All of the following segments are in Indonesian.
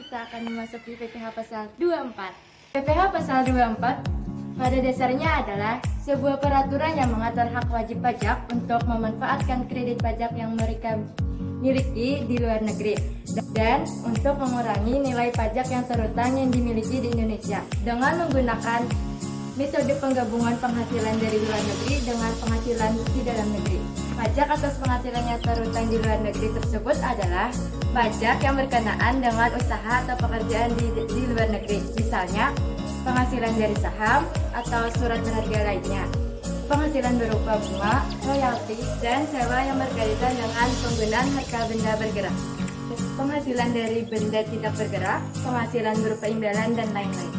kita akan memasuki PPh pasal 24. PPh pasal 24 pada dasarnya adalah sebuah peraturan yang mengatur hak wajib pajak untuk memanfaatkan kredit pajak yang mereka miliki di luar negeri dan untuk mengurangi nilai pajak yang terutang yang dimiliki di Indonesia dengan menggunakan metode penggabungan penghasilan dari luar negeri dengan penghasilan di dalam negeri. Pajak atas penghasilan yang terutang di luar negeri tersebut adalah pajak yang berkenaan dengan usaha atau pekerjaan di luar negeri, misalnya penghasilan dari saham atau surat berharga lainnya, penghasilan berupa bunga, royalti, dan sewa yang berkaitan dengan penggunaan harta benda bergerak, penghasilan dari benda tidak bergerak, penghasilan berupa imbalan, dan lain-lain.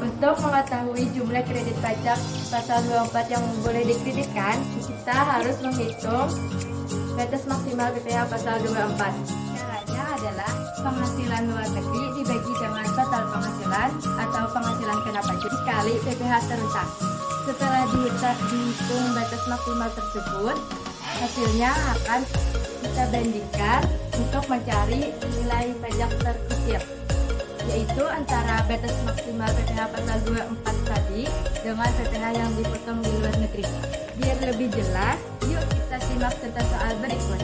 Untuk mengetahui jumlah kredit pajak pasal 24 yang boleh dikreditkan, kita harus menghitung batas maksimal PPh pasal 24. Caranya adalah penghasilan luar negeri dibagi dengan total penghasilan atau penghasilan kena pajak dikali PPh terutang. Setelah dihitung batas maksimal tersebut, hasilnya akan kita bandingkan untuk mencari nilai pajak terkecil, yaitu antara batas maksimal PPh pasal 24 tadi dengan PPh yang dipotong di luar negeri. Biar lebih jelas, yuk kita simak tentang soal berikut.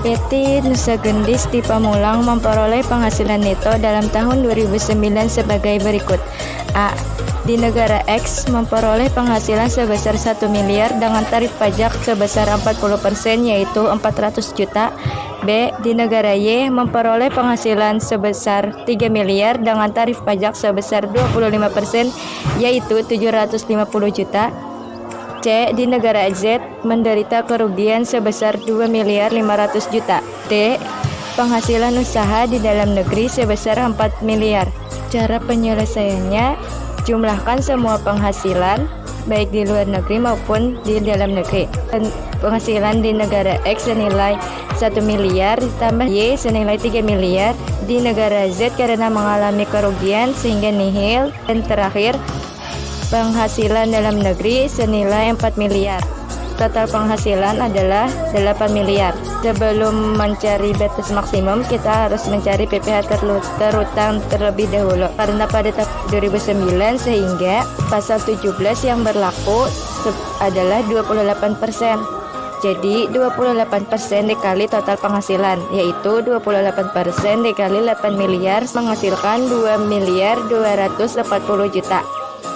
PT Nusa Gendis di Pamulang memperoleh penghasilan neto dalam tahun 2009 sebagai berikut. A. Di negara X memperoleh penghasilan sebesar 1 miliar dengan tarif pajak sebesar 40% yaitu 400 juta. B. Di negara Y memperoleh penghasilan sebesar 3 miliar dengan tarif pajak sebesar 25% yaitu 750 juta. C. Di negara Z menderita kerugian sebesar 2 miliar 500 juta. D. Penghasilan usaha di dalam negeri sebesar 4 miliar. Cara penyelesaiannya, jumlahkan semua penghasilan baik di luar negeri maupun di dalam negeri. Penghasilan di negara X senilai 1 miliar ditambah Y senilai 3 miliar di negara Z karena mengalami kerugian sehingga nihil. Dan terakhir, penghasilan dalam negeri senilai 4 miliar. Total penghasilan adalah 8 miliar. Sebelum mencari batas maksimum, kita harus mencari PPh terutang terlebih dahulu. Karena pada tahun 2009 sehingga pasal 17 yang berlaku adalah 28%. Jadi 28% dikali total penghasilan, yaitu 28% dikali 8 miliar menghasilkan 2 miliar 240 juta.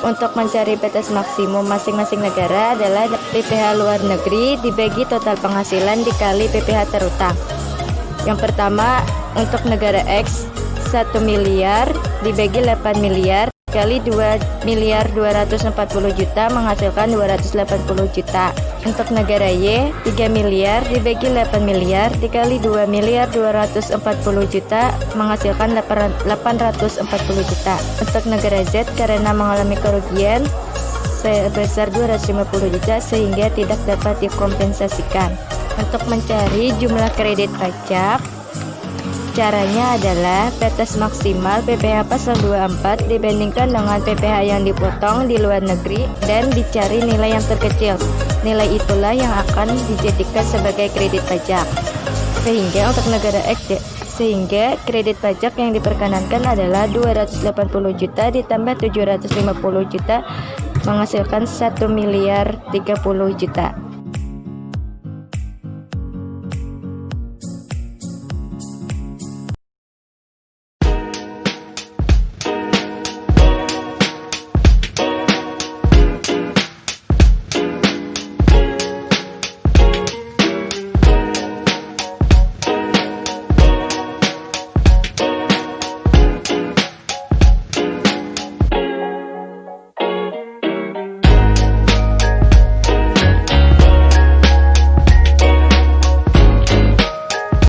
Untuk mencari batas maksimum masing-masing negara adalah PPh luar negeri dibagi total penghasilan dikali PPh terutang. Yang pertama, untuk negara X 1 miliar dibagi 8 miliar dikali 2 miliar 240 juta menghasilkan 280 juta. Untuk negara Y 3 miliar dibagi 8 miliar dikali 2 miliar 240 juta menghasilkan 840 juta. Untuk negara Z karena mengalami kerugian sebesar 250 juta sehingga tidak dapat dikompensasikan. Untuk mencari jumlah kredit pajak, caranya adalah batas maksimal PPh pasal 24 dibandingkan dengan PPh yang dipotong di luar negeri dan dicari nilai yang terkecil. Nilai itulah yang akan dijadikan sebagai kredit pajak. Sehingga untuk negara X, sehingga kredit pajak yang diperkenankan adalah 280 juta ditambah 750 juta menghasilkan 1 miliar 30 juta.